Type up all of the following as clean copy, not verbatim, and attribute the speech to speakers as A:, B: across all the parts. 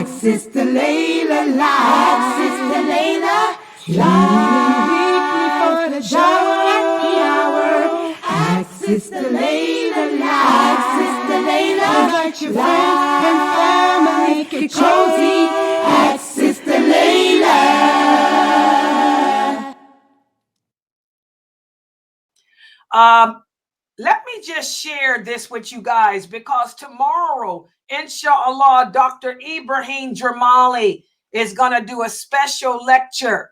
A: Sister Laila live. Sister Laila live. Weekly for the show at the hour. Ask Sister Laila live. Sister Laila. Invite your friends and family. Get cozy. Ask Sister Laila.
B: Let me just share this with you guys, because tomorrow, inshallah, Dr. Ibrahim Jamali is going to do a special lecture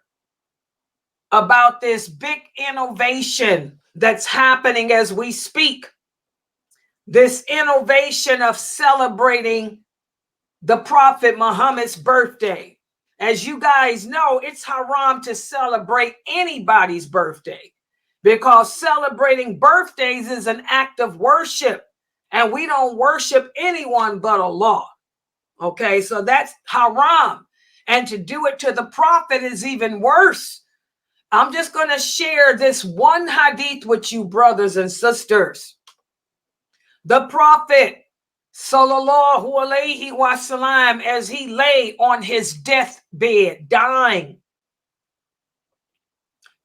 B: about this big innovation that's happening as we speak. This innovation of celebrating the Prophet Muhammad's birthday. As you guys know, it's haram to celebrate anybody's birthday, because celebrating birthdays is an act of worship, and we don't worship anyone but Allah. Okay, so that's haram. And to do it to the Prophet is even worse. I'm just going to share this one hadith with you, brothers and sisters. The Prophet, sallallahu alaihi wasallam, as he lay on his deathbed, dying,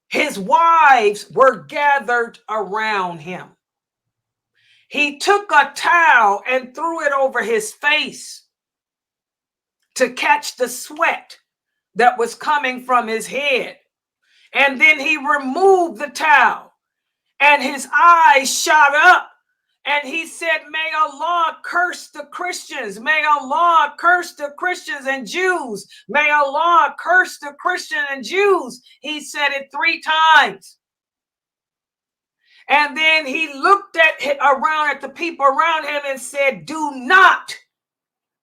B: his wives were gathered around him. He took a towel and threw it over his face to catch the sweat that was coming from his head. And then he removed the towel, and his eyes shot up. And he said, may Allah curse the Christians. May Allah curse the Christians and Jews. May Allah curse the Christian and Jews. He said it 3 times. And then he looked at the people around him and said, do not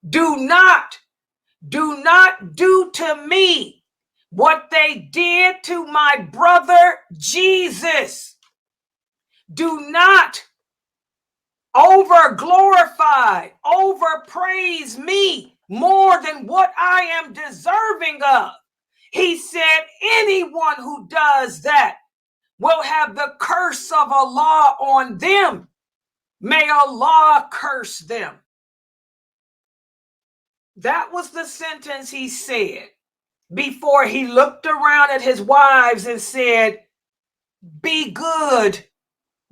B: do to me what they did to my brother Jesus. Do not over glorify, over praise me more than what I am deserving of. He said, anyone who does that will have the curse of Allah on them. May Allah curse them. That was the sentence he said before he looked around at his wives and said, be good,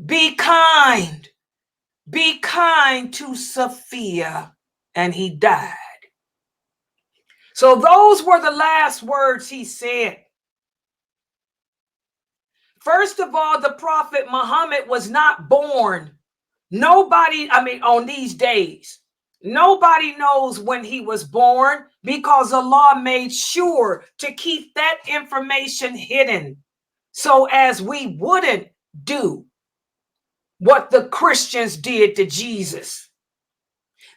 B: be kind. Be kind to Sophia, and he died. So those were the last words he said. First of all, the Prophet Muhammad was not born. On these days, nobody knows when he was born, because Allah made sure to keep that information hidden so as we wouldn't do what the Christians did to Jesus.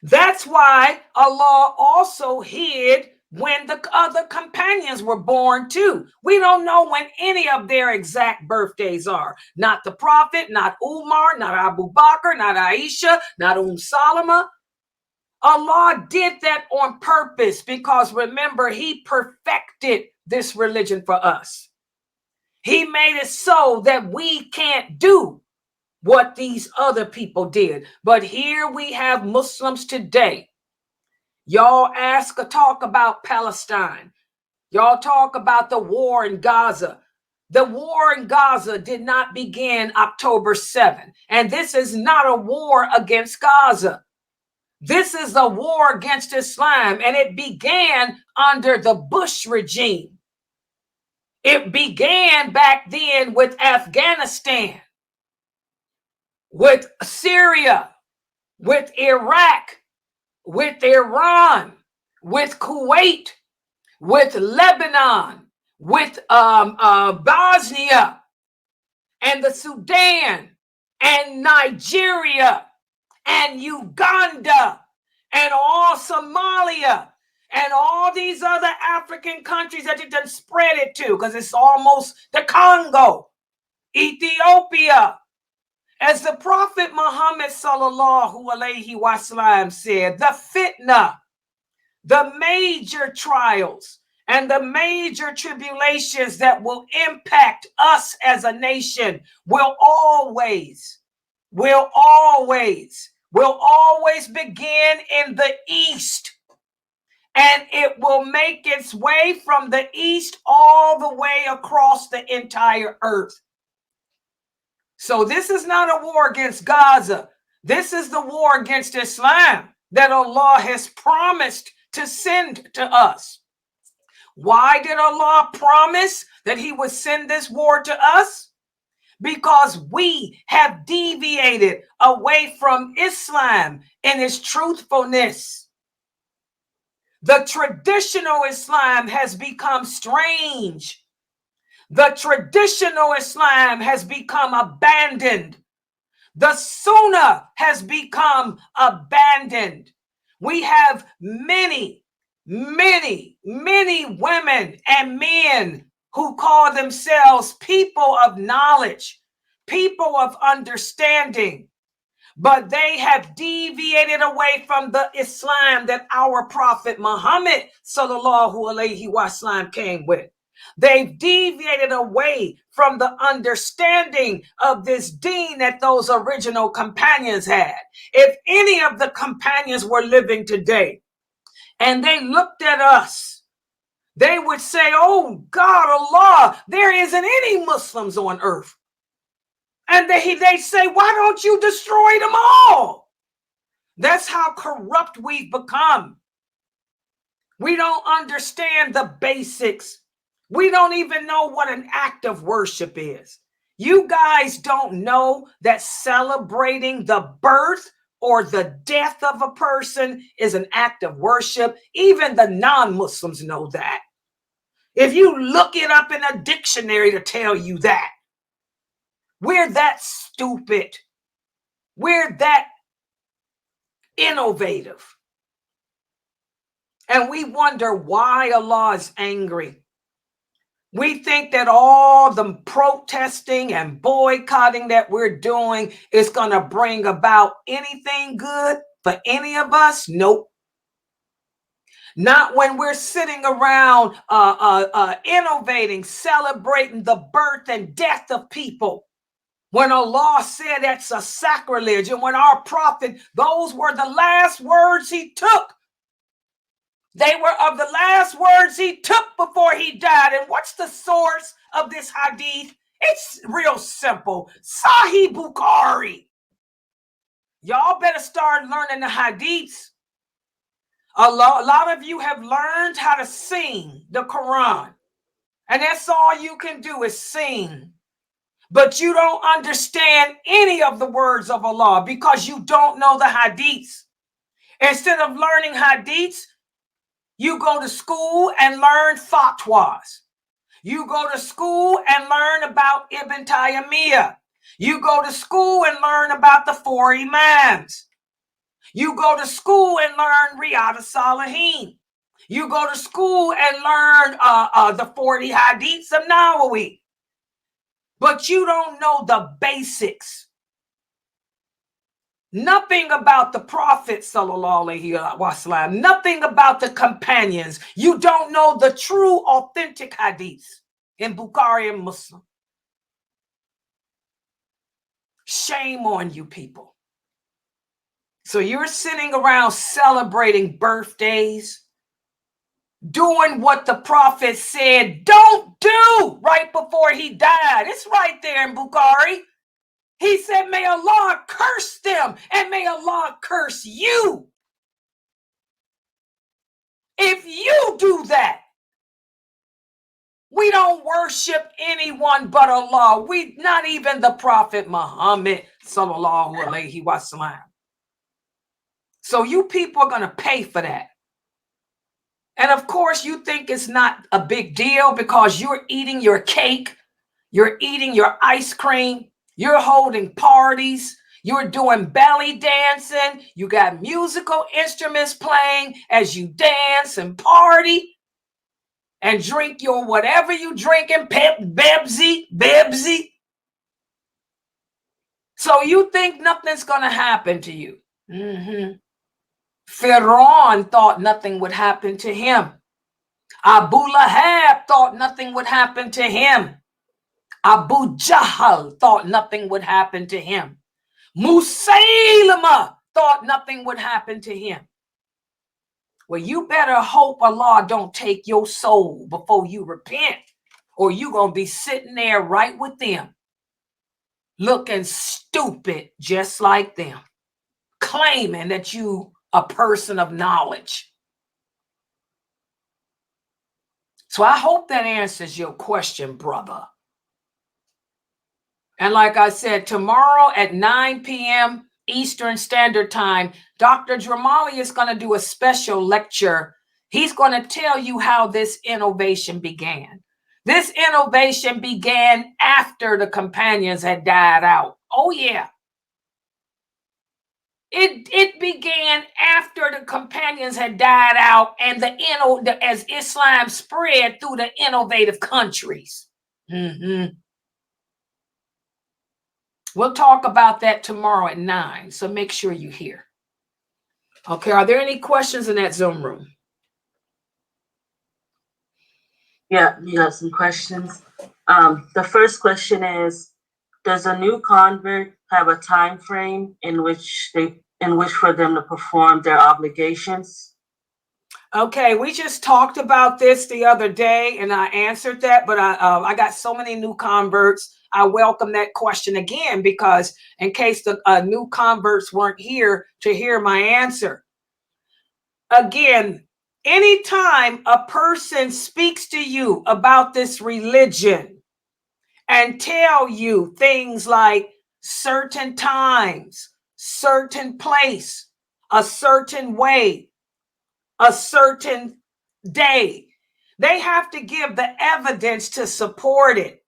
B: That's why Allah also hid when the other companions were born too. We don't know when any of their exact birthdays are. Not the Prophet, not Umar, not Abu Bakr, not Aisha, not Salama. Allah did that on purpose, because remember, he perfected this religion for us. He made it so that we can't do what these other people did. But here we have Muslims today. Y'all talk about Palestine. Y'all talk about the war in Gaza. The war in Gaza did not begin October 7th. And this is not a war against Gaza. This is a war against Islam. And it began under the Bush regime. It began back then with Afghanistan, with Syria, with Iraq, with Iran, with Kuwait, with Lebanon, with Bosnia, and the Sudan, and Nigeria, and Uganda, and all Somalia, and all these other African countries that it done spread it to, because it's almost the Congo, Ethiopia. As the Prophet Muhammad sallallahu alaihi wasallam said, the fitna, the major trials and the major tribulations that will impact us as a nation will always begin in the East and it will make its way from the east all the way across the entire earth. So this is not a war against Gaza. This is the war against Islam that Allah has promised to send to us. Why did Allah promise that he would send this war to us? Because we have deviated away from Islam and its truthfulness. The traditional Islam has become strange. The traditional Islam has become abandoned. The Sunnah has become abandoned. We have many women and men who call themselves people of knowledge, people of understanding, but they have deviated away from the Islam that our Prophet Muhammad sallallahu alaihi wasallam came with. They've deviated away from the understanding of this deen that those original companions had. If any of the companions were living today and they looked at us, they would say, oh God, Allah, there isn't any Muslims on earth. And they say, why don't you destroy them all? That's how corrupt we've become. We don't understand the basics. We don't even know what an act of worship is. You guys don't know that celebrating the birth or the death of a person is an act of worship. Even the non-Muslims know that. If you look it up in a dictionary to tell you that, we're that stupid. We're that innovative. And we wonder why Allah is angry. We think that all the protesting and boycotting that we're doing is going to bring about anything good for any of us. Nope. Not when we're sitting around innovating, celebrating the birth and death of people. When Allah said that's a sacrilege, and when our prophet, those were the last words he took. They were of the last words he took before he died. And what's the source of this hadith? It's real simple. Sahih Bukhari. Y'all better start learning the hadiths. A lot of you have learned how to sing the Quran. And that's all you can do is sing. But you don't understand any of the words of Allah because you don't know the hadiths. Instead of learning hadiths, you go to school and learn fatwas. You go to school and learn about Ibn Taymiyyah. You go to school and learn about the 4 Imams. You go to school and learn Riyadh al-Salihin. You go to school and learn the 40 hadiths of Nawawi. But you don't know the basics. Nothing about the Prophet sallallahu alaihi wasallam, nothing about the companions. You don't know the true authentic hadiths in Bukhari and Muslim. Shame on you people. So you're sitting around celebrating birthdays, doing what the Prophet said don't do right before he died. It's right there in Bukhari. He said, may Allah curse them and may Allah curse you. If you do that, we don't worship anyone but Allah. We not even the Prophet Muhammad sallallahu alaihi wasallam. So you people are going to pay for that. And of course, you think it's not a big deal because you're eating your cake, you're eating your ice cream, you're holding parties, you're doing belly dancing, you got musical instruments playing as you dance and party and drink your whatever you drinking, Bebsy. So you think nothing's going to happen to you. Pharaoh thought nothing would happen to him. Abu Lahab thought nothing would happen to him. Abu Jahl thought nothing would happen to him. Musaylama thought nothing would happen to him. Well, you better hope Allah don't take your soul before you repent, or you're going to be sitting there right with them, looking stupid just like them, claiming that you a person of knowledge. So I hope that answers your question, brother. And like I said, tomorrow at 9 p.m. Eastern Standard Time, Dr. Dramali is going to do a special lecture. He's going to tell you how this innovation began. This innovation began after the companions had died out. Oh, yeah. It began after the companions had died out and as Islam spread through the innovative countries. We'll talk about that tomorrow at 9, so make sure you're here. Okay, are there any questions in that Zoom room?
C: Yeah, you have some questions. The first question is, does a new convert have a time frame in which for them to perform their obligations?
B: Okay, we just talked about this the other day, and I answered that, but I got so many new converts. I welcome that question again, because in case the new converts weren't here to hear my answer. Again, anytime a person speaks to you about this religion and tell you things like certain times, certain place, a certain way, a certain day, they have to give the evidence to support it,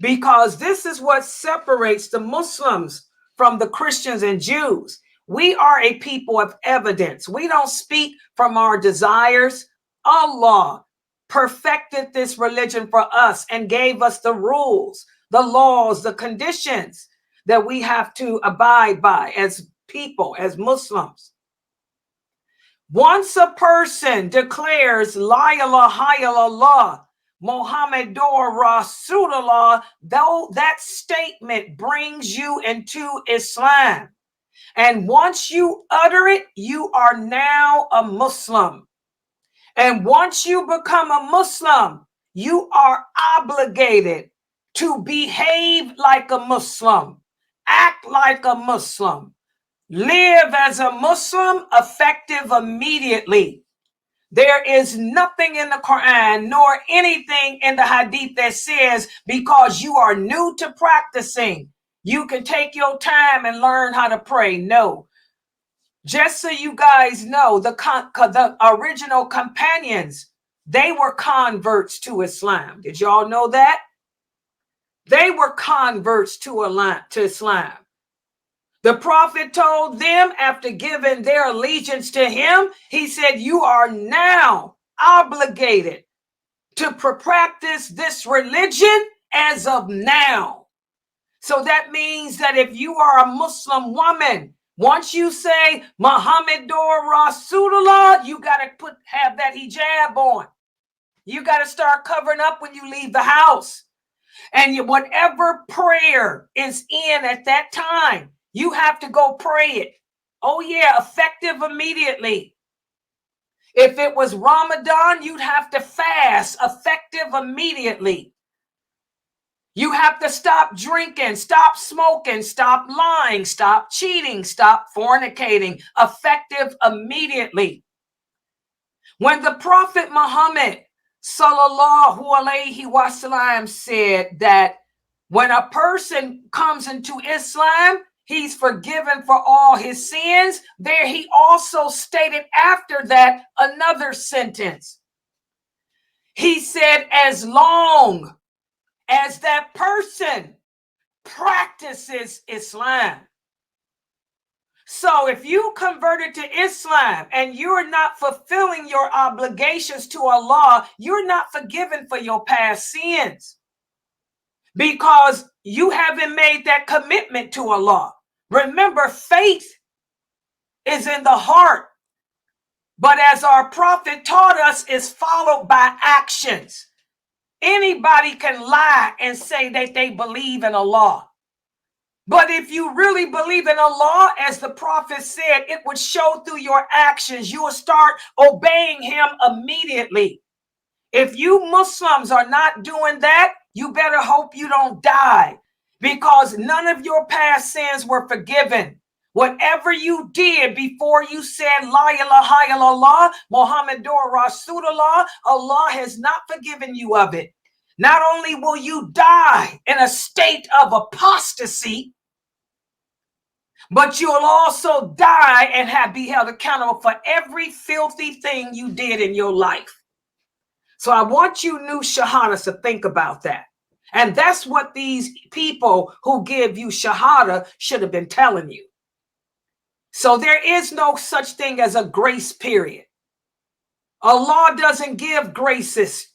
B: because this is what separates the Muslims from the Christians and Jews. We are a people of evidence. We don't speak from our desires. Allah perfected this religion for us and gave us the rules, the laws, the conditions that we have to abide by as people, as Muslims. Once a person declares La ilaha illallah, Muhammadur Rasulullah, though that statement brings you into Islam. And once you utter it, you are now a Muslim. And once you become a Muslim, you are obligated to behave like a Muslim, act like a Muslim, live as a Muslim, effective immediately. There is nothing in the Quran nor anything in the Hadith that says because you are new to practicing, you can take your time and learn how to pray. No. Just so you guys know, the original companions, they were converts to Islam. Did y'all know that? They were converts to Islam. The prophet told them, after giving their allegiance to him, he said, you are now obligated to practice this religion as of now. So that means that if you are a Muslim woman, once you say Muhammadur Rasulullah, you got to have that hijab on. You got to start covering up when you leave the house. And whatever prayer is in at that time, you have to go pray it. Oh, yeah, effective immediately. If it was Ramadan, you'd have to fast, effective immediately. You have to stop drinking, stop smoking, stop lying, stop cheating, stop fornicating, effective immediately. When the Prophet Muhammad sallallahu alaihi wasallam said that when a person comes into Islam, he's forgiven for all his sins, there he also stated after that another sentence. He said, as long as that person practices Islam. So if you converted to Islam and you're not fulfilling your obligations to Allah, you're not forgiven for your past sins, because you haven't made that commitment to Allah. Remember, faith is in the heart, but as our prophet taught us, is followed by actions. Anybody can lie and say that they believe in Allah. But if you really believe in Allah, as the prophet said, it would show through your actions. You will start obeying him immediately. If you Muslims are not doing that, you better hope you don't die, because none of your past sins were forgiven. Whatever you did before you said La ilaha illallah, Muhammadur Rasulullah, Allah has not forgiven you of it. Not only will you die in a state of apostasy, but you'll also die and be held accountable for every filthy thing you did in your life. So I want you new shahadas to think about that. And that's what these people who give you shahada should have been telling you. So there is no such thing as a grace period. Allah doesn't give graces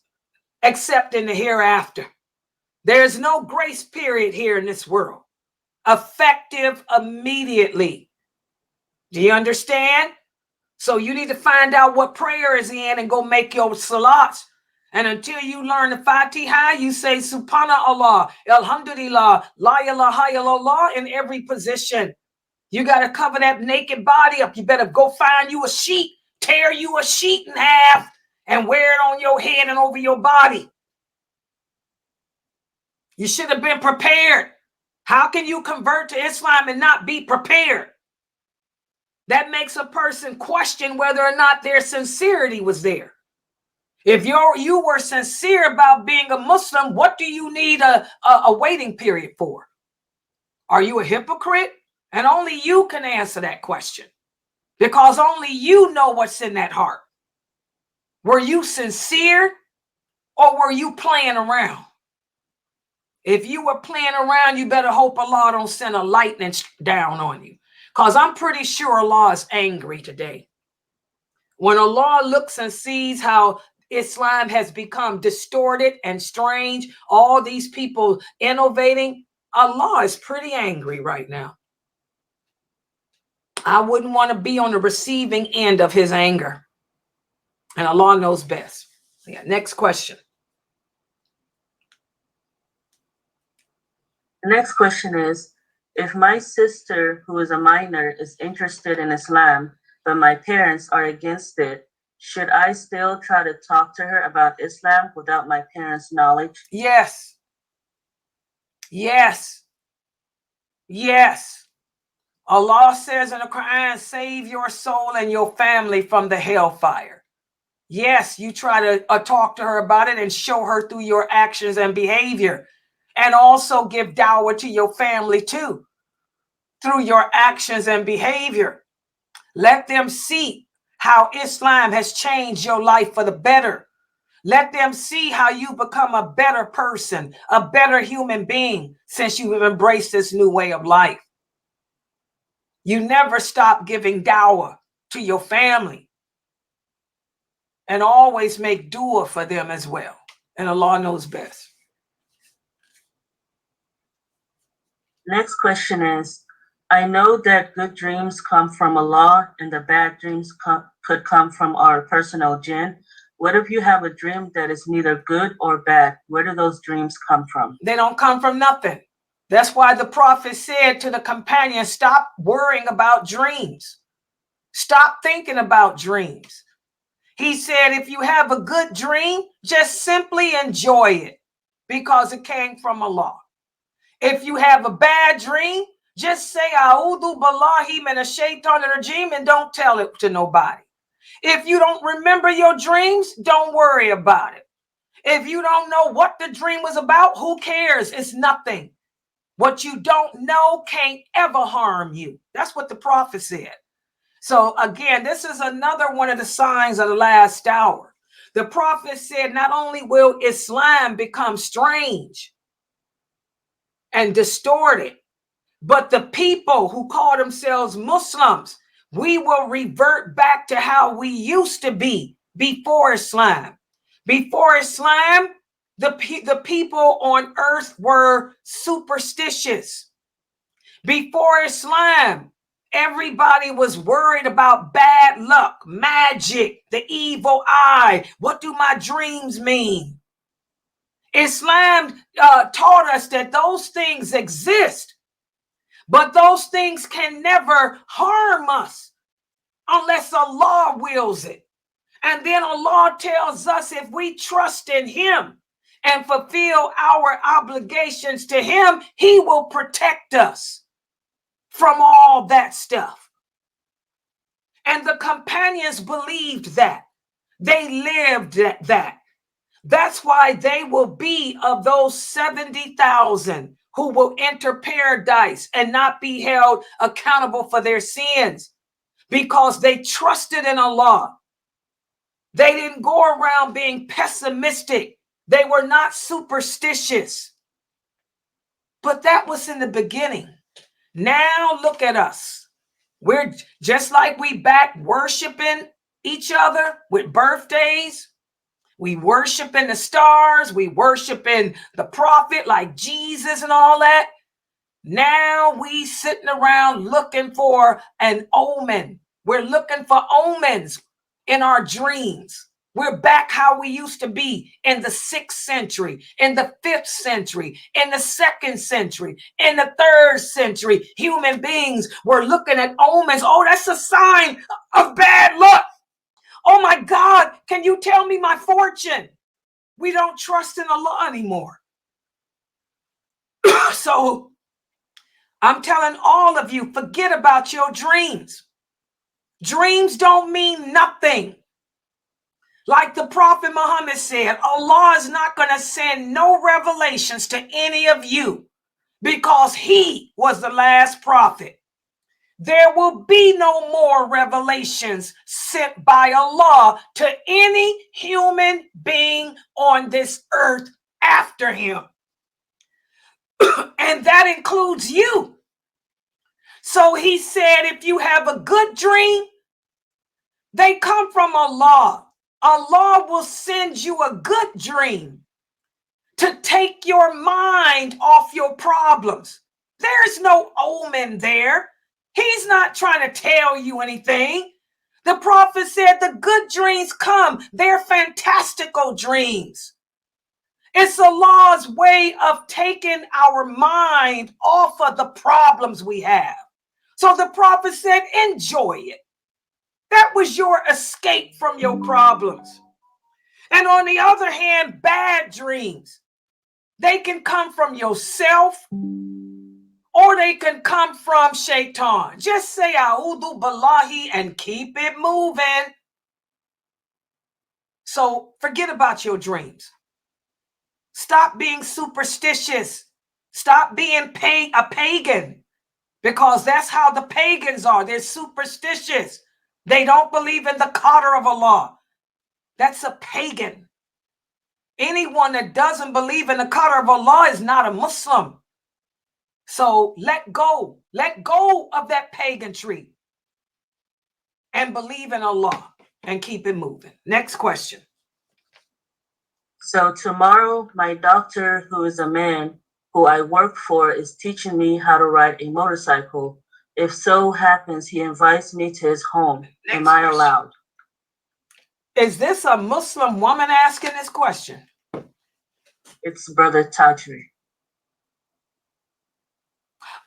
B: except in the hereafter. There's no grace period here in this world. Effective immediately. Do you understand? So you need to find out what prayer is in and go make your salats. And until you learn the Fatiha, you say Subhanallah, Alhamdulillah, La ilaha illallah in every position. You got to cover that naked body up. You better go find you a sheet, tear you a sheet in half, and wear it on your head and over your body. You should have been prepared. How can you convert to Islam and not be prepared? That makes a person question whether or not their sincerity was there. If you were sincere about being a Muslim, what do you need a waiting period for? Are you a hypocrite? And only you can answer that question, because only you know what's in that heart. Were you sincere, or were you playing around? If you were playing around, you better hope Allah don't send a lightning down on you, because I'm pretty sure Allah is angry today. When Allah looks and sees how Islam has become distorted and strange, all these people innovating, Allah is pretty angry right now. I wouldn't want to be on the receiving end of his anger. And Allah knows best. Yeah, next question.
C: The next question is, if my sister, who is a minor, is interested in Islam, but my parents are against it, should I still try to talk to her about Islam without my parents' knowledge?
B: Yes. Yes. Yes. Allah says in the Quran, save your soul and your family from the hellfire. Yes, you try to talk to her about it and show her through your actions and behavior. And also give dawah to your family too, through your actions and behavior. Let them see how Islam has changed your life for the better. Let them see how you become a better person, a better human being, since you have embraced this new way of life. You never stop giving dawah to your family, and always make dua for them as well. And Allah knows best.
C: Next question is, I know that good dreams come from Allah and the bad dreams could come from our personal jinn. What if you have a dream that is neither good or bad? Where do those dreams come from?
B: They don't come from nothing. That's why the prophet said to the companion, stop worrying about dreams. Stop thinking about dreams. He said, if you have a good dream, just simply enjoy it, because it came from Allah. If you have a bad dream, just say, A'udhu billahi minash shaitanir rajim, and don't tell it to nobody. If you don't remember your dreams, don't worry about it. If you don't know what the dream was about, who cares? It's nothing. What you don't know can't ever harm you. That's what the prophet said. So again, this is another one of the signs of the last hour. The prophet said not only will Islam become strange and distorted, but the people who call themselves Muslims, we will revert back to how we used to be before Islam. Before Islam, the people on earth were superstitious. Before Islam, everybody was worried about bad luck, magic, the evil eye. What do my dreams mean? Islam taught us that those things exist, But those things can never harm us unless Allah wills it. And then Allah tells us if we trust in him and fulfill our obligations to him, he will protect us from all that stuff. And the companions believed that. They lived that. That's why they will be of those 70,000 who will enter paradise and not be held accountable for their sins because they trusted in Allah. They didn't go around being pessimistic. They were not superstitious. But that was in the beginning. Now look at us. We're just like we back worshiping each other with birthdays. We worshiping the stars. We worshiping the prophet like Jesus and all that. Now we sitting around looking for an omen. We're looking for omens in our dreams. We're back how we used to be in the 6th century, in the 5th century, in the 2nd century, in the 3rd century. Human beings were looking at omens. Oh, that's a sign of bad luck. Oh my God, can you tell me my fortune? We don't trust in Allah anymore. So I'm telling all of you, forget about your dreams. Dreams don't mean nothing. Like the Prophet Muhammad said, Allah is not going to send no revelations to any of you because he was the last prophet. There will be no more revelations sent by Allah to any human being on this earth after him. And that includes you. So he said, if you have a good dream, they come from Allah. Allah will send you a good dream to take your mind off your problems. There's no omen there. He's not trying to tell you anything. The prophet said the good dreams come. They're fantastical dreams. It's Allah's way of taking our mind off of the problems we have. So the prophet said, enjoy it. That was your escape from your problems. And on the other hand, bad dreams, they can come from yourself or they can come from shaitan. Just say A'udhu Billahi and keep it moving. So forget about your dreams. Stop being superstitious. Stop being a pagan, because that's how the pagans are. They're superstitious. They don't believe in the qadr of Allah. That's a pagan. Anyone that doesn't believe in the qadr of Allah is not a Muslim. So let go of that paganry and believe in Allah and keep it moving. Next question.
C: So tomorrow, my doctor, who is a man who I work for, is teaching me how to ride a motorcycle. If so happens, he invites me to his home. Am I allowed?
B: Is this a Muslim woman asking this question?
C: It's Brother Tajri.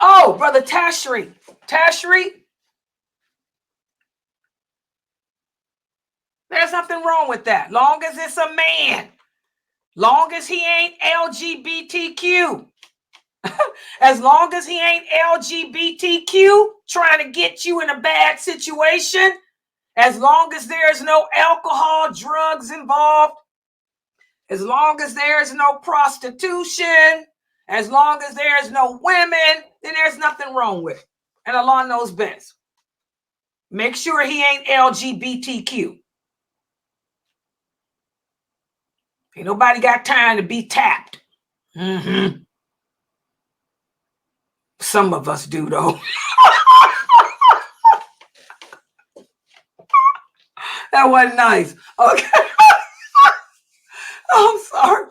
B: Oh, Brother Tashri. Tashri? There's nothing wrong with that. Long as it's a man. Long as he ain't LGBTQ. As long as he ain't LGBTQ trying to get you in a bad situation. As long as there's no alcohol, drugs involved. As long as there's no prostitution. As long as there's no women, then there's nothing wrong with it. And Allah knows best. Make sure he ain't LGBTQ. Ain't nobody got time to be tapped. Some of us do, though. That wasn't nice. Okay. I'm sorry.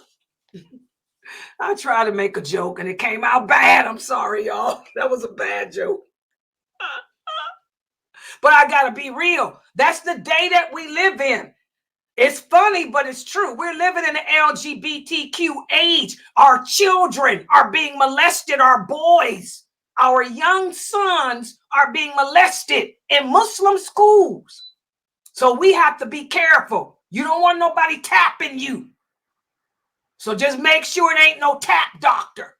B: I tried to make a joke and it came out bad. I'm sorry, y'all. That was a bad joke. But I got to be real. That's the day that we live in. It's funny, but it's true. We're living in the LGBTQ age. Our children are being molested. Our boys our young sons are being molested in Muslim schools. So we have to be careful. You don't want nobody tapping you. So just make sure it ain't no tap doctor.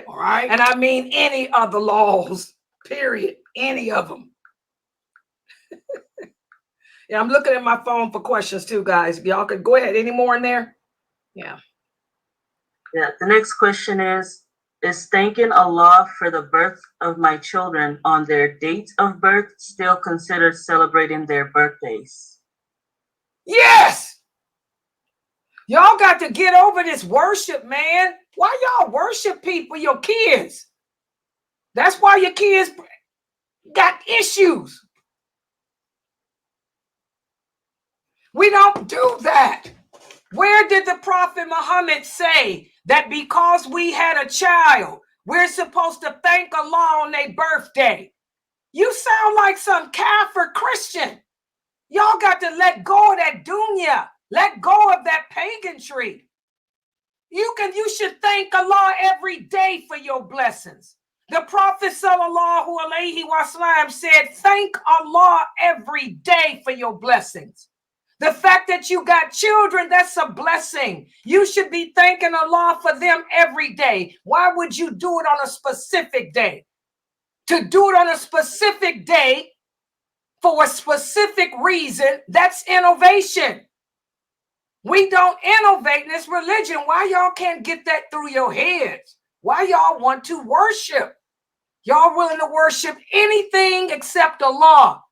B: All right. And I mean any of the laws, period. Any of them. Yeah, I'm looking at my phone for questions too, guys. Y'all could go ahead. Any more in there? Yeah.
C: Yeah. The next question is thanking Allah for the birth of my children on their date of birth still considered celebrating their birthdays?
B: Yes. Y'all got to get over this worship, man. Why y'all worship people, your kids? That's why your kids got issues. We don't do that. Where did the Prophet Muhammad say that because we had a child, we're supposed to thank Allah on their birthday? You sound like some Kafir Christian. Y'all got to let go of that dunya. Let go of that paganry. You should thank Allah every day for your blessings. The Prophet sallallahu alaihi wasallam said, thank Allah every day for your blessings. The fact that you got children, that's a blessing. You should be thanking Allah for them every day. Why would you do it on a specific day? To do it on a specific day for a specific reason, that's innovation. We don't innovate in this religion. Why y'all can't get that through your heads? Why y'all want to worship? Y'all willing to worship anything except Allah.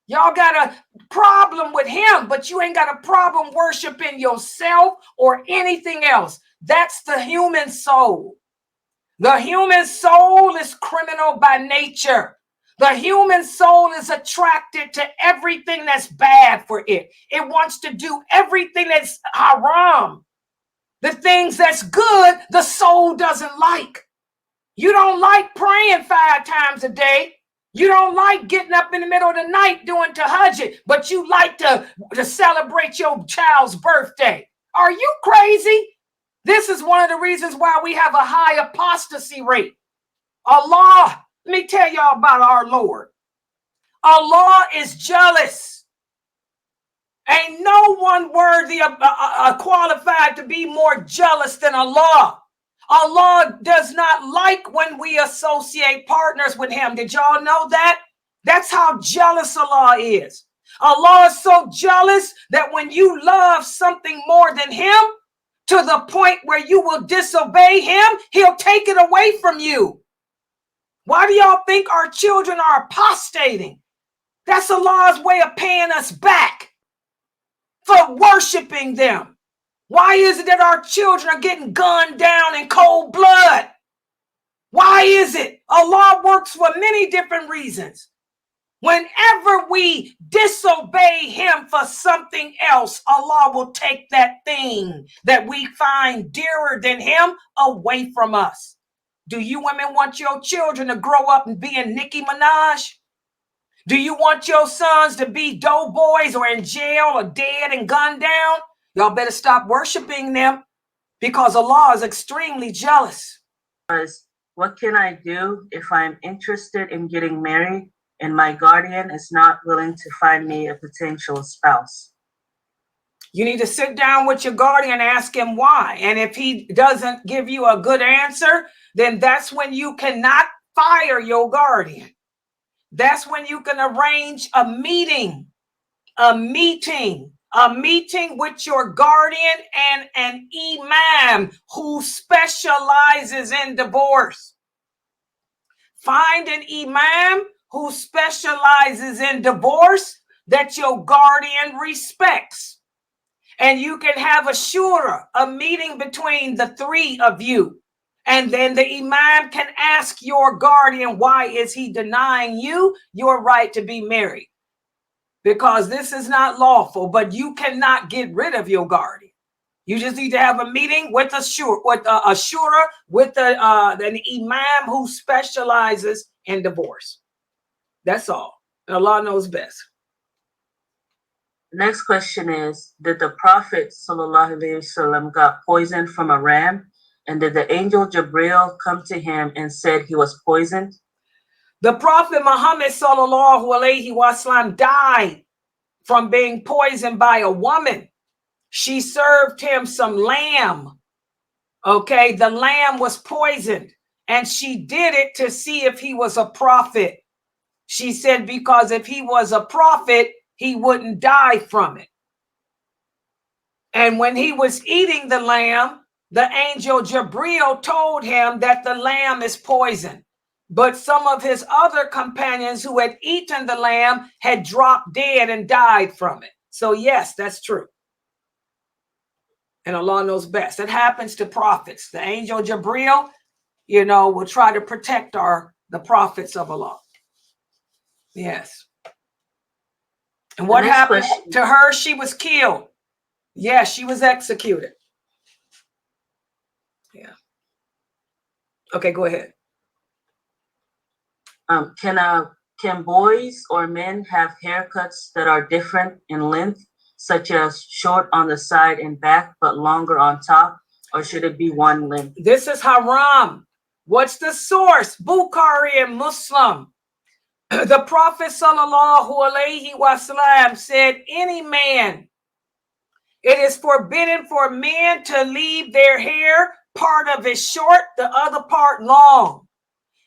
B: Y'all got a problem with him, but you ain't got a problem worshiping yourself or anything else. That's the human soul. The human soul is criminal by nature. The human soul is attracted to everything that's bad for it. It wants to do everything that's haram. The things that's good, the soul doesn't like. You don't like praying 5 times a day. You don't like getting up in the middle of the night doing tahajjud, but you like to celebrate your child's birthday. Are you crazy? This is one of the reasons why we have a high apostasy rate. Allah, let me tell y'all about our Lord. Allah is jealous. Ain't no one worthy of qualified to be more jealous than Allah. Allah does not like when we associate partners with him. Did y'all know that? That's how jealous Allah is. Allah is so jealous that when you love something more than him, to the point where you will disobey him, he'll take it away from you. Why do y'all think our children are apostating? That's Allah's way of paying us back for worshiping them. Why is it that our children are getting gunned down in cold blood? Why is it? Allah works for many different reasons. Whenever we disobey him for something else, Allah will take that thing that we find dearer than him away from us. Do you women want your children to grow up and be in Nicki Minaj? Do you want your sons to be doughboys or in jail or dead and gunned down? Y'all better stop worshiping them because Allah is extremely jealous.
C: What can I do if I'm interested in getting married and my guardian is not willing to find me a potential spouse?
B: You need to sit down with your guardian and ask him why. And if he doesn't give you a good answer, then that's when you cannot fire your guardian. That's when you can arrange a meeting with your guardian and an imam who specializes in divorce. Find an imam who specializes in divorce that your guardian respects. And you can have a shura, a meeting between the 3 of you. And then the imam can ask your guardian, why is he denying you your right to be married? Because this is not lawful, but you cannot get rid of your guardian. You just need to have a meeting with a shura, with an imam who specializes in divorce. That's all. And Allah knows best.
C: Next question is, did the Prophet ﷺ got poisoned from a ram And did the angel Jabril come to him and said he was poisoned?
B: The Prophet Muhammad sallallahu alaihi wasallam died from being poisoned by a woman. She served him some lamb. Okay, the lamb was poisoned, and she did it to see if he was a prophet. She said because if he was a prophet, he wouldn't die from it. And when he was eating the lamb, the angel Jabril told him that the lamb is poison. But some of his other companions who had eaten the lamb had dropped dead and died from it. So yes, that's true. And Allah knows best. It happens to prophets. The angel Jabril, will try to protect the prophets of Allah. Yes. And what happened to her? She was killed. Yeah, she was executed. Yeah. Okay, go ahead.
C: Can boys or men have haircuts that are different in length, such as short on the side and back, but longer on top, or should it be one length?
B: This is haram. What's the source? Bukhari and Muslim. The Prophet sallallahu alaihi wasallam said, any man, it is forbidden for men to leave their hair, part of it short, the other part long.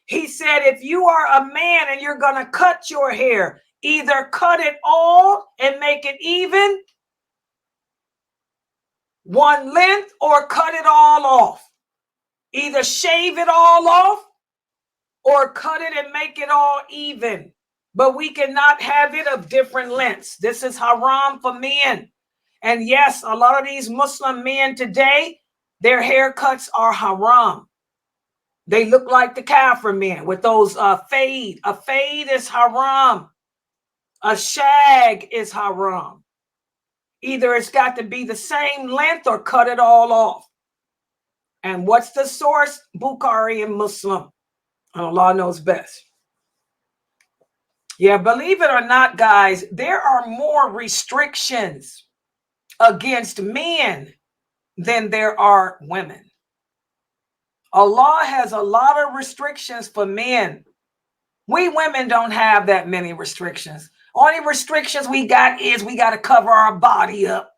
B: He said, if you are a man and you're going to cut your hair, either cut it all and make it even, one length, or cut it all off. Either shave it all off or cut it and make it all even. But we cannot have it of different lengths. This is haram for men. And yes, a lot of these Muslim men today, their haircuts are haram. They look like the Kafir men with those fade. A fade is haram. A shag is haram. Either it's got to be the same length or cut it all off. And what's the source? Bukhari and Muslim. Allah knows best. Yeah, believe it or not, guys, there are more restrictions against men than there are women. Allah has a lot of restrictions for men. We women don't have that many restrictions. Only restrictions we got is we got to cover our body up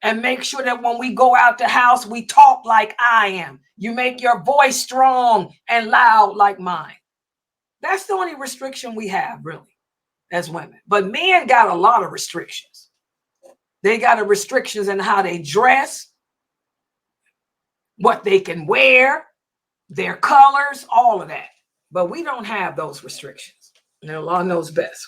B: and make sure that when we go out the house, we talk like I am. You make your voice strong and loud like mine. That's the only restriction we have, really, as women. But men got a lot of restrictions. They got restrictions in how they dress, what they can wear, their colors, all of that. But we don't have those restrictions. And Allah knows best.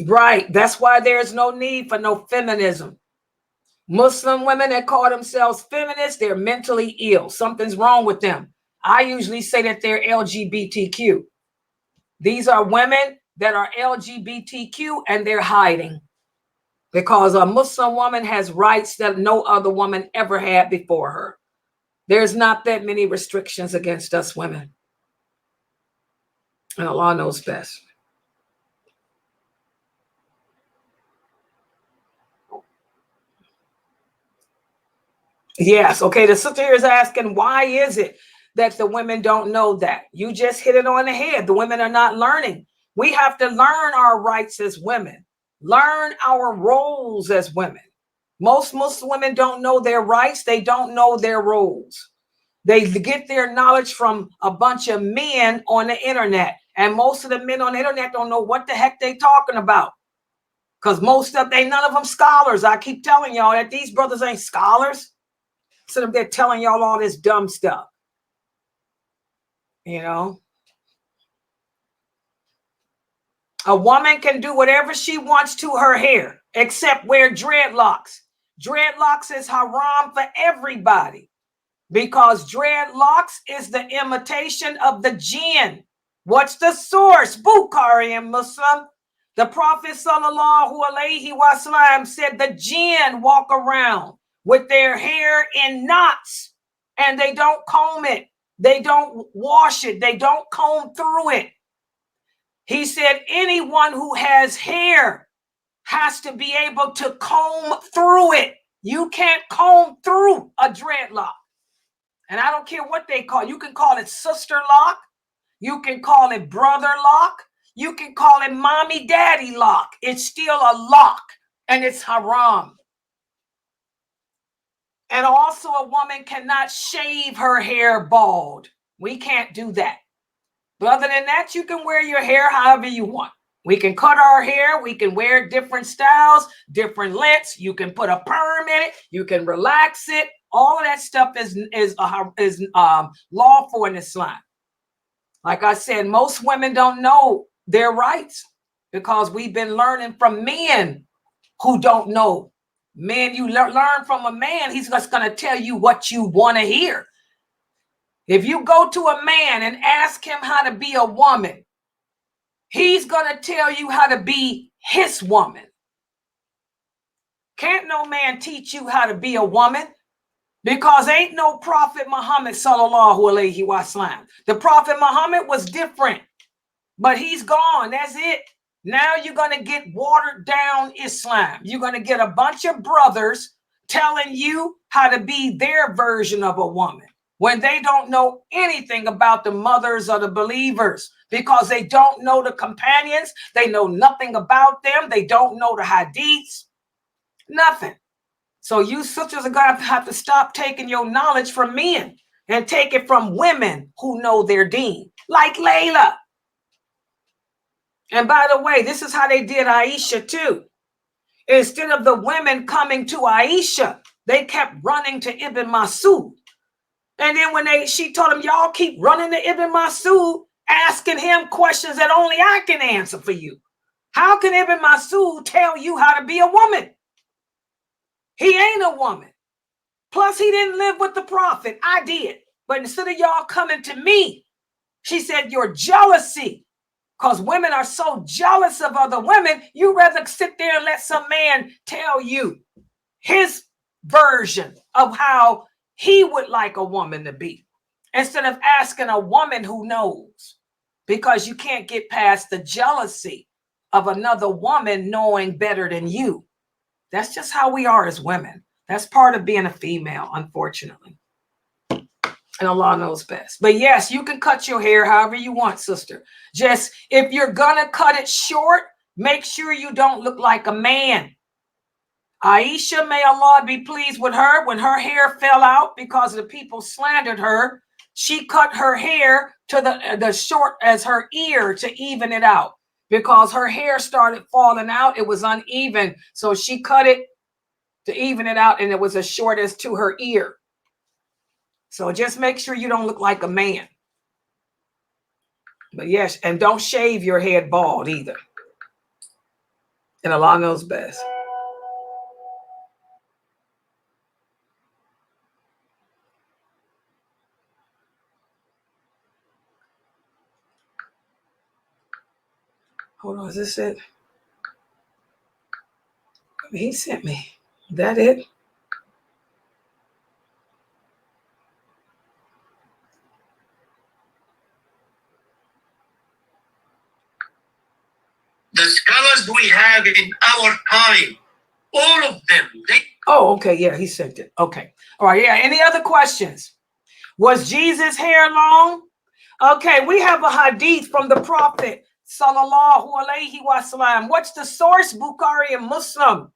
B: Right. That's why there's no need for no feminism. Muslim women that call themselves feminists, they're mentally ill. Something's wrong with them. I usually say that they're LGBTQ. These are women that are LGBTQ and they're hiding because a Muslim woman has rights that no other woman ever had before her. There's not that many restrictions against us women. And Allah knows best. Yes. Okay. The sister here is asking, why is it that the women don't know that? You just hit it on the head. The women are not learning. We have to learn our rights as women, learn our roles as women. Most Muslim women don't know their rights. They don't know their roles. They get their knowledge from a bunch of men on the internet. And most of the men on the internet don't know what the heck they talking about. Because none of them scholars. I keep telling y'all that these brothers ain't scholars. So they're telling y'all all this dumb stuff. A woman can do whatever she wants to her hair, except wear dreadlocks. Dreadlocks is haram for everybody because dreadlocks is the imitation of the jinn. What's the source? Bukhari and Muslim. The Prophet sallallahu alaihi wasallam said the jinn walk around with their hair in knots and they don't comb it. They don't wash it. They don't comb through it. He said anyone who has hair has to be able to comb through it You can't comb through a dreadlock. And I don't care what they call it. You can call it sister lock. You can call it brother lock. You can call it mommy daddy lock. It's still a lock, and it's haram. And also a woman cannot shave her hair bald. We can't do that. But other than that, you can wear your hair however you want. We can cut our hair. We can wear different styles, different lengths. You can put a perm in it. You can relax it. All of that stuff is lawful in Islam. Like I said, most women don't know their rights because we've been learning from men who don't know. Man, you learn from a man, he's just going to tell you what you want to hear. If you go to a man and ask him how to be a woman, he's going to tell you how to be his woman. Can't no man teach you how to be a woman, because ain't no Prophet Muhammad sallallahu alaihi wasallam. The Prophet Muhammad was different, but he's gone. That's it. Now you're going to get watered down Islam. You're going to get a bunch of brothers telling you how to be their version of a woman when they don't know anything about the mothers of the believers, because they don't know the companions. They know nothing about them. They don't know the hadiths. Nothing. So you sisters are going to have to stop taking your knowledge from men and take it from women who know their deen, like Laila. And by the way, this is how they did Aisha too. Instead of the women coming to Aisha, they kept running to Ibn Masud. And then when she told them, y'all keep running to Ibn Masud, asking him questions that only I can answer for you. How can Ibn Masud tell you how to be a woman? He ain't a woman. Plus, he didn't live with the prophet. I did. But instead of y'all coming to me, she said, your jealousy. Because women are so jealous of other women, you rather sit there and let some man tell you his version of how he would like a woman to be, instead of asking a woman who knows, because you can't get past the jealousy of another woman knowing better than you. That's just how we are as women. That's part of being a female, unfortunately. And Allah knows best. But yes, you can cut your hair however you want, sister. Just if you're going to cut it short, make sure you don't look like a man. Aisha, may Allah be pleased with her, when her hair fell out because the people slandered her, she cut her hair to the short as her ear to even it out, because her hair started falling out. It was uneven. So she cut it to even it out, and it was as short as to her ear. So just make sure you don't look like a man. But yes, and don't shave your head bald either. And Allah knows best. Hold on, is this it? He sent me. Is that it?
D: The scholars we have in our time, all of them,
B: Oh, okay. Yeah, he sent it. Okay. All right. Yeah. Any other questions? Was Jesus' hair long? Okay. We have a hadith from the Prophet sallallahu alaihi wasallam. What's the source? Bukhari and Muslim.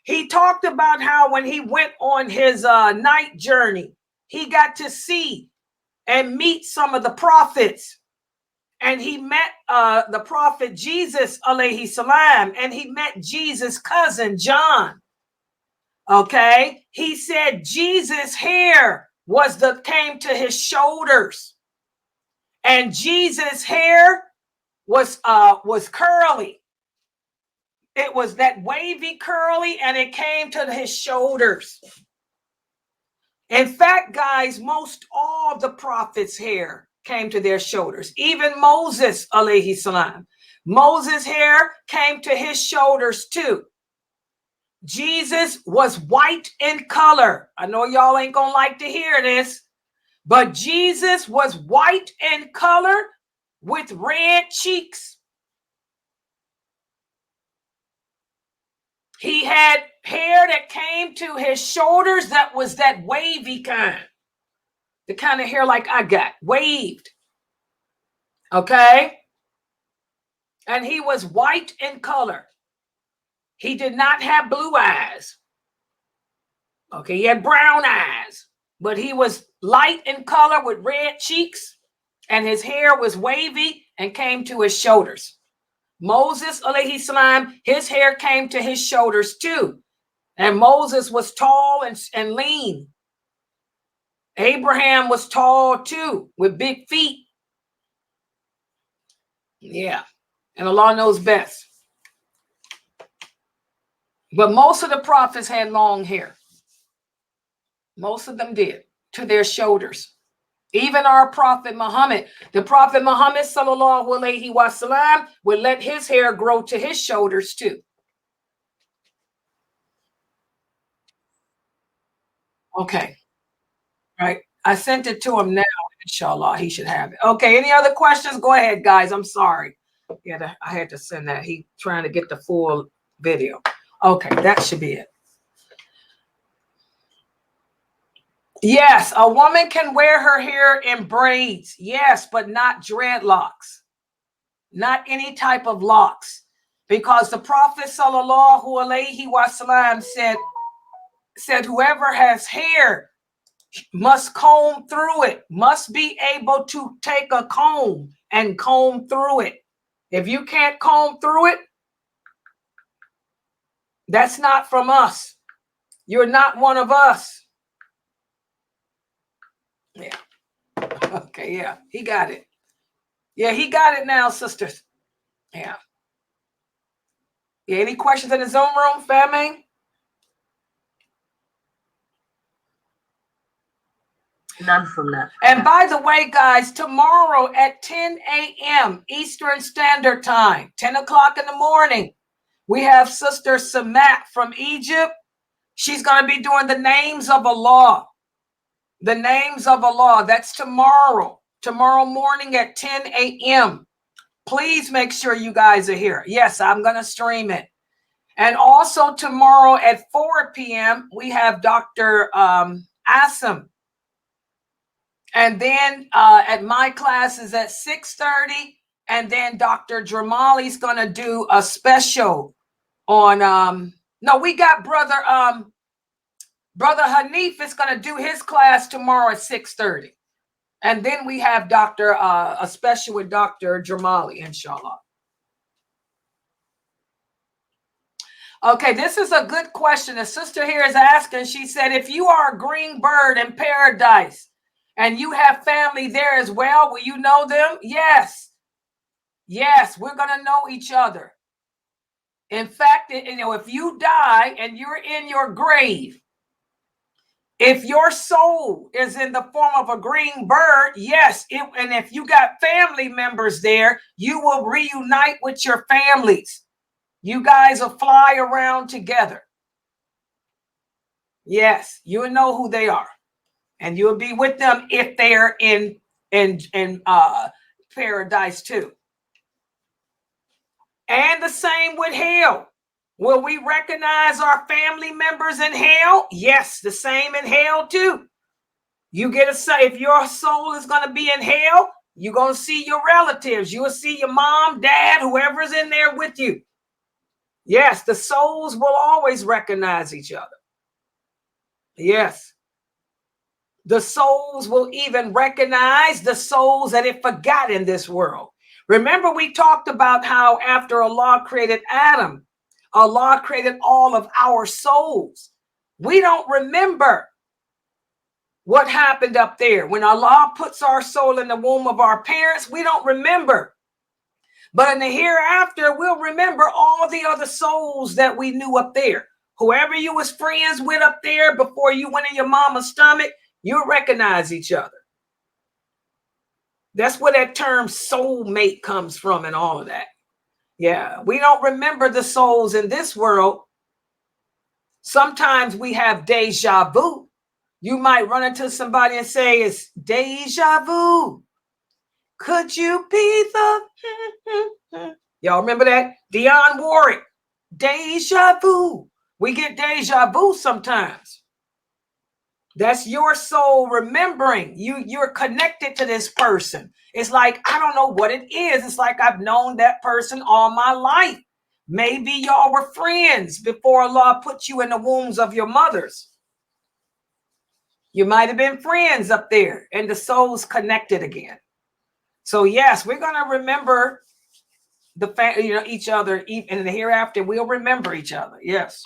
B: He talked about how when he went on his night journey, he got to see and meet some of the prophets. And he met the prophet Jesus alayhi salam, and he met Jesus' cousin John. Okay, he said Jesus' hair came to his shoulders, and Jesus' hair was curly. It was that wavy curly, and it came to his shoulders. In fact, guys, most all the prophets' hair came to their shoulders. Even Moses, alayhi salam. Moses' hair came to his shoulders too. Jesus was white in color. I know y'all ain't gonna like to hear this, but Jesus was white in color with red cheeks. He had hair that came to his shoulders that was that wavy kind. The kind of hair like I got, waved. Okay? And he was white in color. He did not have blue eyes. Okay, he had brown eyes, but he was light in color with red cheeks, and his hair was wavy and came to his shoulders. Moses, alayhi salam, his hair came to his shoulders too. And Moses was tall and lean. Abraham was tall too, with big feet. Yeah, and Allah knows best. But most of the prophets had long hair. Most of them did, to their shoulders. Even our prophet Muhammad, the prophet Muhammad sallallahu alaihi wasallam would let his hair grow to his shoulders too. Okay. All right. I sent it to him now. Inshallah, he should have it. Okay. Any other questions? Go ahead, guys. I'm sorry. Yeah, I had to send that. He trying to get the full video. Okay, that should be it. Yes, a woman can wear her hair in braids. Yes, but not dreadlocks. Not any type of locks. Because the Prophet sallallahu alaihi wasallam said whoever has hair must comb through it, must be able to take a comb and comb through it. If you can't comb through it, that's not from us. You're not one of us. Yeah. Okay, yeah, he got it. Yeah, he got it now, sisters. Yeah. Yeah, any questions in the Zoom room, family?
C: None from that.
B: And by the way, guys, tomorrow at 10 a.m. Eastern Standard Time, 10 o'clock in the morning, we have Sister Samat from Egypt. She's going to be doing the names of Allah. The names of Allah. That's tomorrow morning at 10 a.m. Please make sure you guys are here. Yes, I'm going to stream it. And also tomorrow at 4 p.m., we have Dr. Asim. And then at my class is at 6:30. And then Dr. Dramali's going to do a special on, no, we got Brother Hanif is going to do his class tomorrow at 6:30. And then we have a special with Dr. Dramali, inshallah. Okay, this is a good question. The sister here is asking, she said, if you are a green bird in paradise and you have family there as well, will you know them? Yes. Yes, we're going to know each other. In fact, if you die and you're in your grave, if your soul is in the form of a green bird, yes. And if you got family members there, you will reunite with your families. You guys will fly around together. Yes, you'll know who they are. And you'll be with them if they're in paradise too. And the same with hell. Will we recognize our family members in hell? Yes, the same in hell too. You get a say, if your soul is going to be in hell, you're going to see your relatives. You will see your mom, dad, whoever's in there with you. Yes, the souls will always recognize each other. Yes. The souls will even recognize the souls that it forgot in this world. Remember, we talked about how after Allah created Adam, Allah created all of our souls. We don't remember what happened up there. When Allah puts our soul in the womb of our parents, we don't remember. But in the hereafter, we'll remember all the other souls that we knew up there. Whoever you was friends with up there before you went in your mama's stomach, you'll recognize each other. That's where that term soulmate comes from and all of that. Yeah, we don't remember the souls in this world. Sometimes we have deja vu. You might run into somebody and say, it's deja vu. Could you be the... Y'all remember that? Dionne Warwick, deja vu. We get deja vu sometimes. That's your soul remembering. You're connected to this person. It's like, I don't know what it is. It's like I've known that person all my life. Maybe y'all were friends before Allah put you in the wombs of your mothers. You might have been friends up there and the soul's connected again. So yes, we're going to remember the fact, each other, in the hereafter. We'll remember each other. Yes.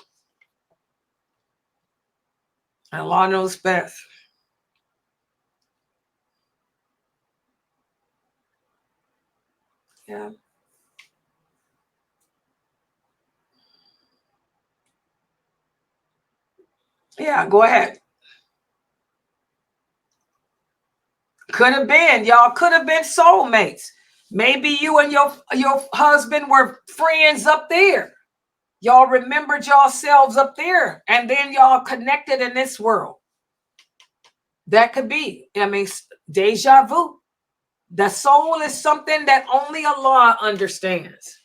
B: And Allah knows best. Yeah. Yeah, go ahead. Could have been. Y'all could have been soulmates. Maybe you and your husband were friends up there. Y'all remembered yourselves up there, and then y'all connected in this world. That could be. I mean, deja vu. The soul is something that only Allah understands.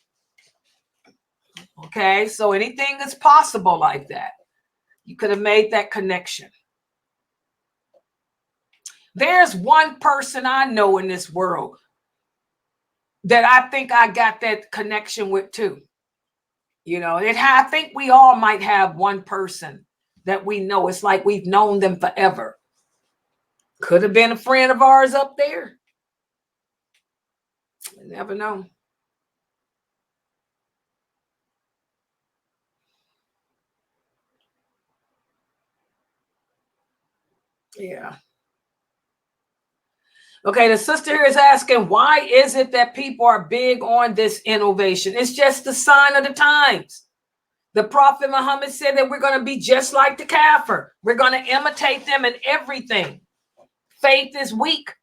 B: Okay, so anything is possible like that. You could have made that connection. There's one person I know in this world that I think I got that connection with too. I think we all might have one person that we know. It's like we've known them forever. Could have been a friend of ours up there. You never know. Yeah. Okay, the sister here is asking, why is it that people are big on this innovation? It's just the sign of the times. The Prophet Muhammad said that we're going to be just like the Kafir. We're going to imitate them in everything. Faith is weak.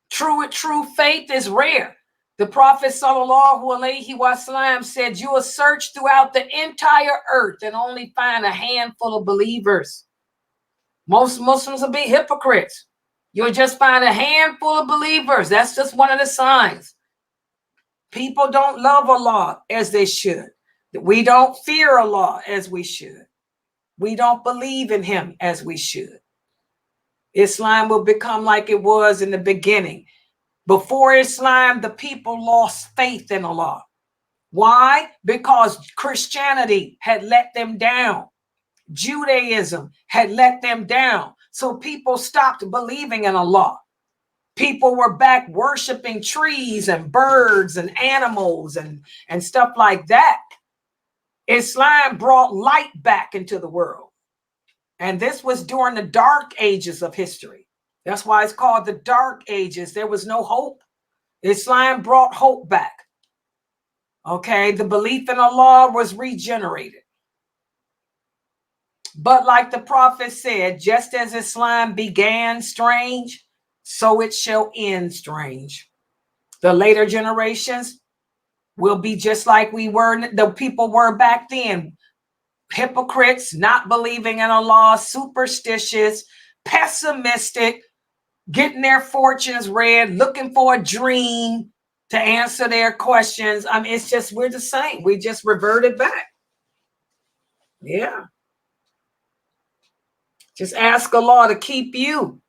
B: True faith is rare. The Prophet ﷺ said, you will search throughout the entire earth and only find a handful of believers. Most Muslims will be hypocrites. You'll just find a handful of believers. That's just one of the signs. People don't love Allah as they should. We don't fear Allah as we should. We don't believe in him as we should. Islam will become like it was in the beginning. Before Islam, the people lost faith in Allah. Why? Because Christianity had let them down. Judaism had let them down. So people stopped believing in Allah. People were back worshiping trees and birds and animals and stuff like that. Islam brought light back into the world. And this was during the dark ages of history. That's why it's called the dark ages. There was no hope. Islam brought hope back. Okay, the belief in Allah was regenerated. But like the Prophet said, just as Islam began strange, so it shall end strange. The later generations will be just like the people were back then. Hypocrites, not believing in Allah, superstitious, pessimistic, getting their fortunes read, looking for a dream to answer their questions. I mean, it's just, we're the same. We just reverted back. Yeah. Just ask Allah to keep you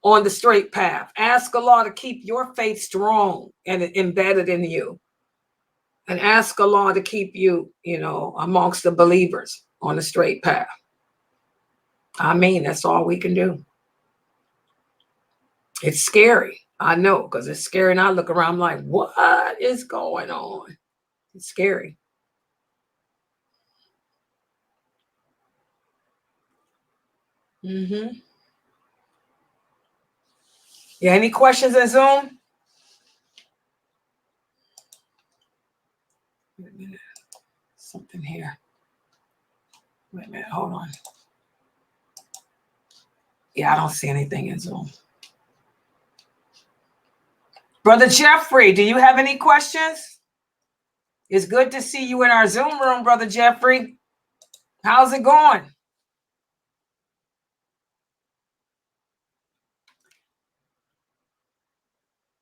B: on the straight path. Ask Allah to keep your faith strong and embedded in you. And ask Allah to keep you, amongst the believers on the straight path. I mean, that's all we can do. It's scary. I know, because it's scary. And I look around, I'm like, what is going on? It's scary. Yeah, any questions in Zoom? Wait a minute. Something here. Wait a minute, hold on. Yeah, I don't see anything in Zoom. Brother Jeffrey, do you have any questions? It's good to see you in our Zoom room, Brother Jeffrey. How's it going?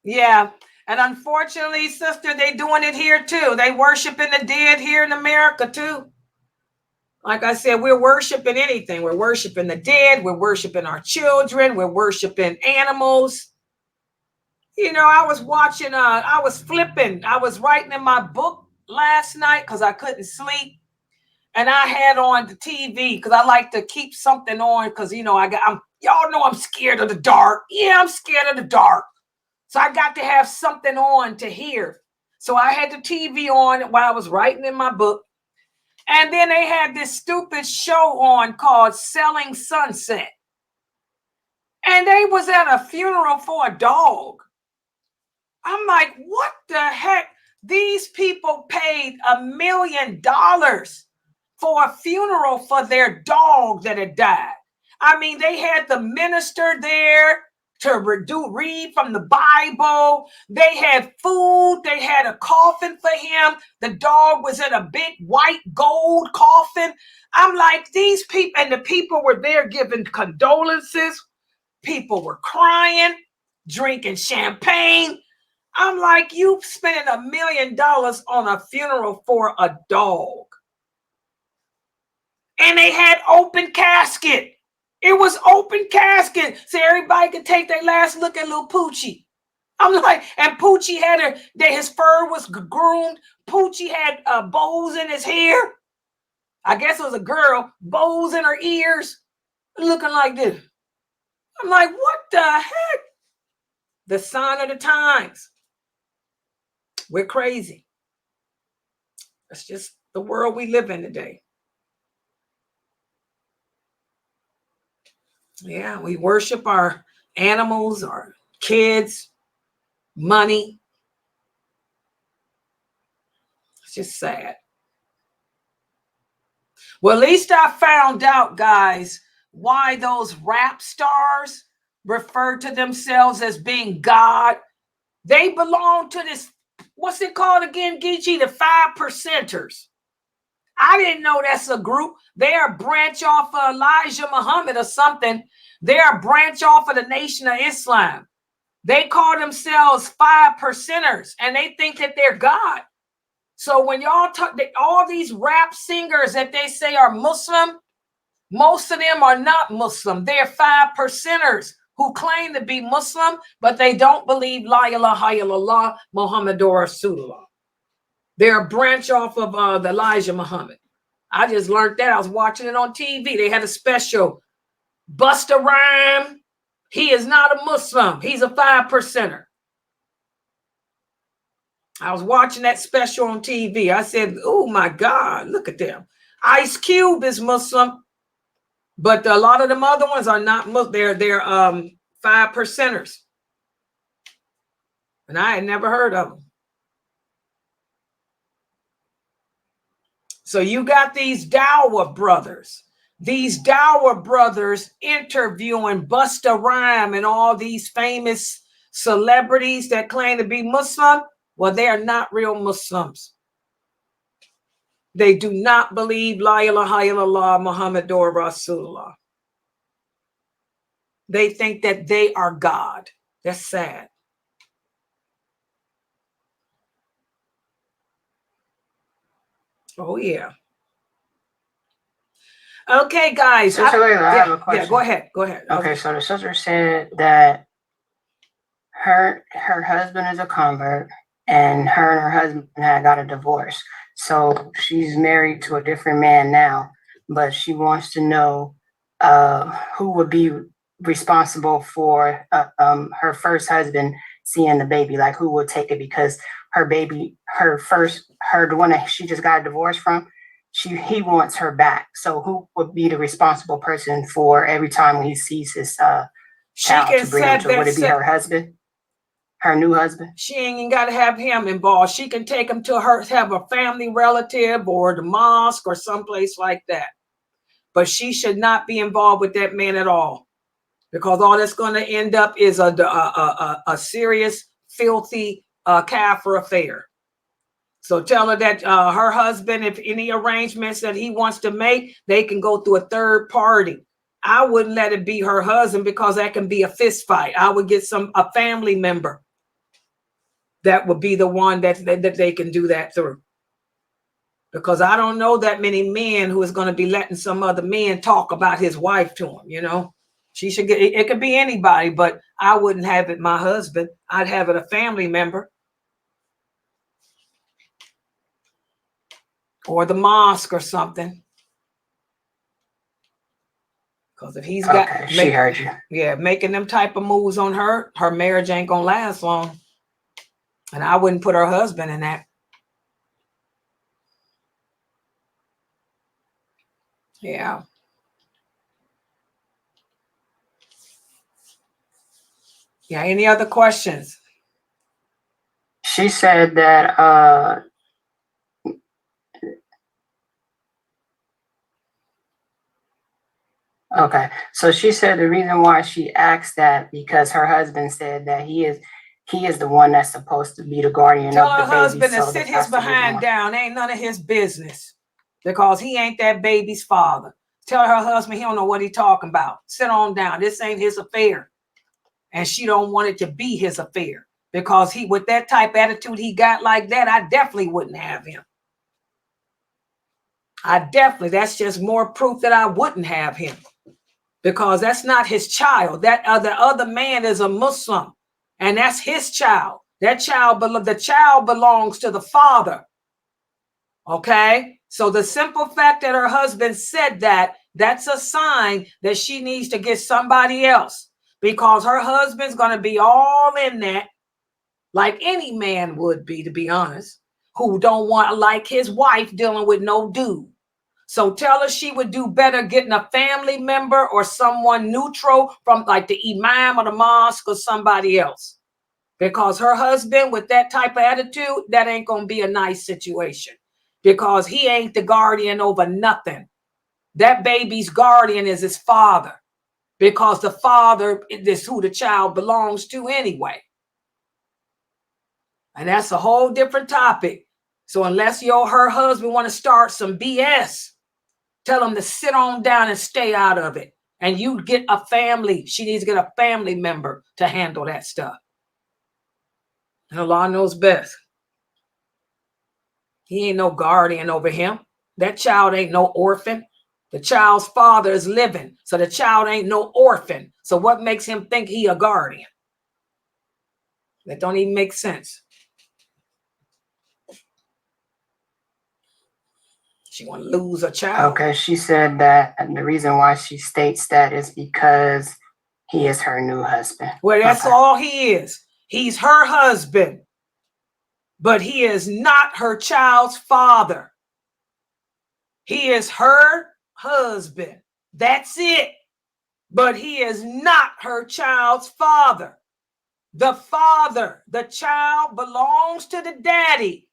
B: Yeah. And unfortunately, sister, they doing it here too. They worshiping the dead here in America too. Like I said, we're worshiping anything. We're worshiping the dead. We're worshiping our children. We're worshiping animals. You know, I was watching, I was flipping. I was writing in my book last night because I couldn't sleep. And I had on the TV because I like to keep something on because, you know, y'all know I'm scared of the dark. Yeah, I'm scared of the dark. So I got to have something on to hear. So I had the TV on while I was writing in my book. And then they had this stupid show on called Selling Sunset. And they was at a funeral for a dog. I'm like, what the heck? These people paid $1 million for a funeral for their dog that had died. I mean, they had the minister there to read from the Bible. They had food. They had a coffin for him. The dog was in a big white gold coffin. I'm like, these people, and the people were there giving condolences. People were crying, drinking champagne. I'm like, you spending $1 million on a funeral for a dog. And they had open casket. It was open casket. So everybody could take their last look at little Poochie. I'm like, and Poochie had his fur was groomed. Poochie had bows in his hair. I guess it was a girl, bows in her ears, looking like this. I'm like, what the heck? The sign of the times. We're crazy. That's just the world we live in today. Yeah, we worship our animals, our kids, money. It's just sad. Well, at least I found out, guys, why those rap stars refer to themselves as being God. They belong to this, what's it called again, Geechee? The 5%ers. I didn't know that's a group. They're a branch off of Elijah Muhammad or something. They're a branch off of the Nation of Islam. They call themselves 5%ers, and they think that they're God. So when y'all talk, all these rap singers that they say are Muslim, most of them are not Muslim. They're 5%ers who claim to be Muslim, but they don't believe La ilaha illallah Muhammadur Rasulullah. They're a branch off of the Elijah Muhammad. I just learned that. I was watching it on TV. They had a special. Busta Rhyme, he is not a Muslim. He's a 5%er. I was watching that special on TV. I said, oh my God, look at them. Ice Cube is Muslim, but a lot of them other ones are not Muslim. They're 5%ers. And I had never heard of them. So you got these Dawah brothers. These Dawah brothers interviewing Busta Rhyme and all these famous celebrities that claim to be Muslim. Well, they are not real Muslims. They do not believe La ilaha illallah Muhammadur Rasulullah. They think that they are God. That's sad. Oh, yeah. Okay, guys.
E: Sister Laila, I have a question.
B: Yeah, go ahead. Go ahead.
E: Okay, so the sister said that her husband is a convert and her husband had got a divorce. So she's married to a different man now, but she wants to know who would be responsible for her first husband seeing the baby, like who would take it, because her baby, the one that she just got a divorce from, he wants her back. So who would be the responsible person for every time he sees his child to bring him to? Would it be her husband? Her new husband?
B: She ain't even got to have him involved. She can take him to have a family relative or the mosque or someplace like that. But she should not be involved with that man at all, because all that's going to end up is a serious, filthy kafir affair. So tell her that her husband, if any arrangements that he wants to make, they can go through a third party. I wouldn't let it be her husband, because that can be a fist fight. I would get a family member that would be the one that they can do that through. Because I don't know that many men who is going to be letting some other men talk about his wife to him, you know. She should get, it could be anybody, but I wouldn't have it my husband. I'd have it a family member. Or the mosque or something. Because if he's got,
E: she heard you.
B: Yeah, making them type of moves on her, her marriage ain't gonna last long. And I wouldn't put her husband in that. Yeah. Yeah, any other questions?
E: She said that okay. So she said the reason why she asked that because her husband said that he is the one that's supposed to be the guardian
B: Tell
E: of the
B: her
E: baby.
B: husband to
E: So
B: sit his behind down. Ain't none of his business. Because he ain't that baby's father. Tell her husband he don't know what he talking about. Sit on down. This ain't his affair. And she don't want it to be his affair. Because he, with that type of attitude he got like that, I definitely wouldn't have him. That's just more proof that I wouldn't have him. Because that's not his child. That other man is a Muslim. And that's his child. The child belongs to the father. Okay? So the simple fact that her husband said that, that's a sign that she needs to get somebody else. Because her husband's going to be all in that, like any man would be, to be honest, who don't want, like his wife, dealing with no dude. So tell her she would do better getting a family member or someone neutral from like the imam or the mosque or somebody else. Because her husband with that type of attitude, that ain't going to be a nice situation. Because he ain't the guardian over nothing. That baby's guardian is his father. Because the father is who the child belongs to anyway. And that's a whole different topic. So unless her husband want to start some BS, tell him to sit on down and stay out of it. And you get a family. She needs to get a family member to handle that stuff. And Allah knows best. He ain't no guardian over him. That child ain't no orphan. The child's father is living. So the child ain't no orphan. So what makes him think he a guardian? That don't even make sense. She want to lose a child.
E: Okay, she said that and the reason why she states that is because he is her new husband.
B: Well, that's all he is. He's her husband. But he is not her child's father. He is her husband. That's it. But he is not her child's father. The father, the child belongs to the daddy.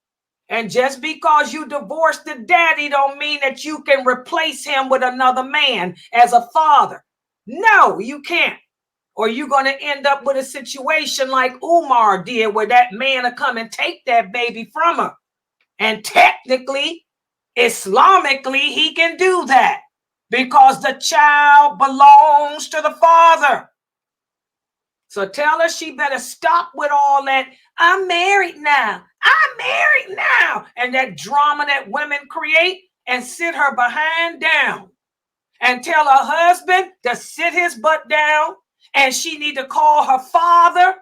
B: And just because you divorce the daddy don't mean that you can replace him with another man as a father. No, you can't. Or you're going to end up with a situation like Umar did, where that man will come and take that baby from her. And technically, Islamically, he can do that because the child belongs to the father. So tell her she better stop with all that. I'm married now. I'm married now. And that drama that women create, and sit her behind down and tell her husband to sit his butt down. And she need to call her father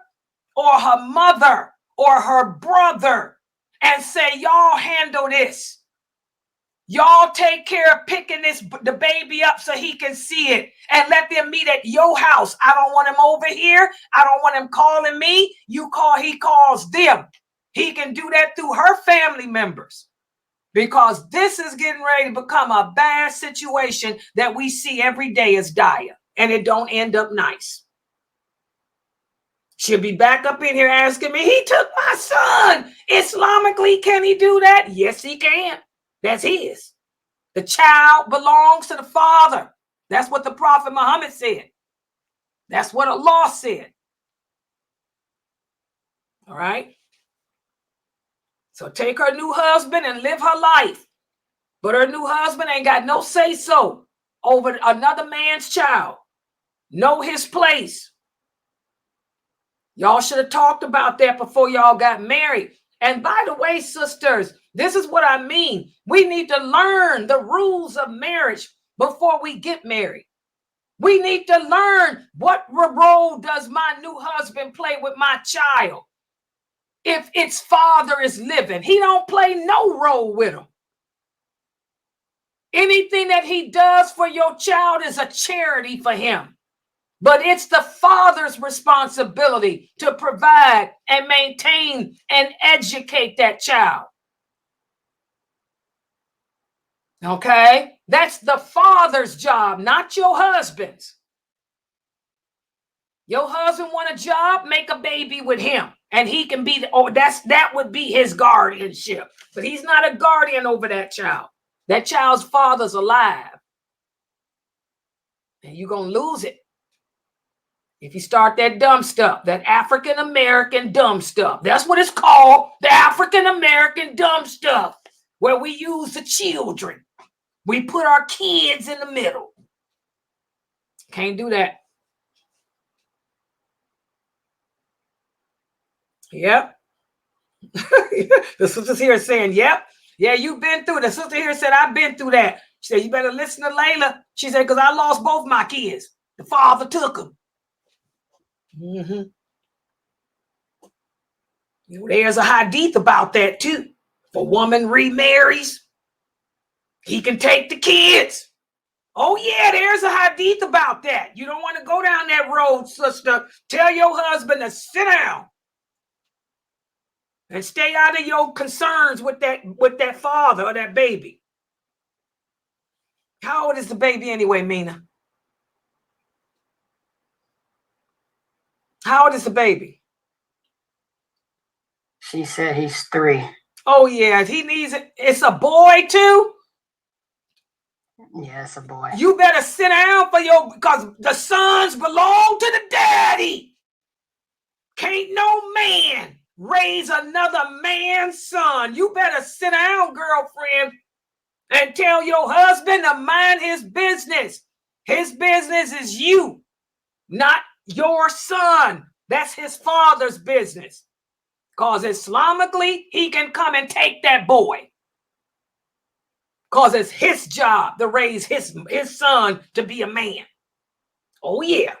B: or her mother or her brother and say, y'all handle this. Y'all take care of picking the baby up so he can see it, and let them meet at your house. I don't want him over here. I don't want him calling me. He calls them. He can do that through her family members, because this is getting ready to become a bad situation that we see every day as dire, and it don't end up nice. She'll be back up in here asking me, he took my son. Islamically, can he do that? Yes, he can. That's his. The child belongs to the father. That's what the Prophet Muhammad said. That's what Allah said. All right. So take her new husband and live her life. But her new husband ain't got no say-so over another man's child. Know his place. Y'all should have talked about that before y'all got married. And by the way, sisters, This is what I mean. We need to learn the rules of marriage before we get married. We need to learn what role does my new husband play with my child. If its father is living, he don't play no role with him. Anything that he does for your child is a charity for him. But it's the father's responsibility to provide and maintain and educate that child. Okay? That's the father's job, not your husband's. Your husband want a job, make a baby with him. And he can be, that would be his guardianship. But he's not a guardian over that child. That child's father's alive. And you're going to lose it if you start that dumb stuff, that African-American dumb stuff. That's what it's called, the African-American dumb stuff, where we use the children. We put our kids in the middle. Can't do that. Yep. The sister's here saying, yep. Yeah, you've been through it. The sister here said, I've been through that. She said, you better listen to Laila. She said, because I lost both my kids. The father took them. Mm-hmm. You know, there's a hadith about that too. If a woman remarries, he can take the kids. Oh yeah, there's a hadith about that. You don't want to go down that road, sister. Tell your husband to sit down and stay out of your concerns with that father or that baby. How old is the baby anyway, Mina? How old is the baby?
E: She said he's 3.
B: Oh yeah, he needs it. It's a boy too.
E: Yeah, it's a boy.
B: You better sit down because the sons belong to the daddy. Can't no man raise another man's son. You better sit down, girlfriend, and tell your husband to mind his business. His business is you, not your son. That's his father's business. Because Islamically, he can come and take that boy. Because it's his job to raise his son to be a man. Oh, yeah.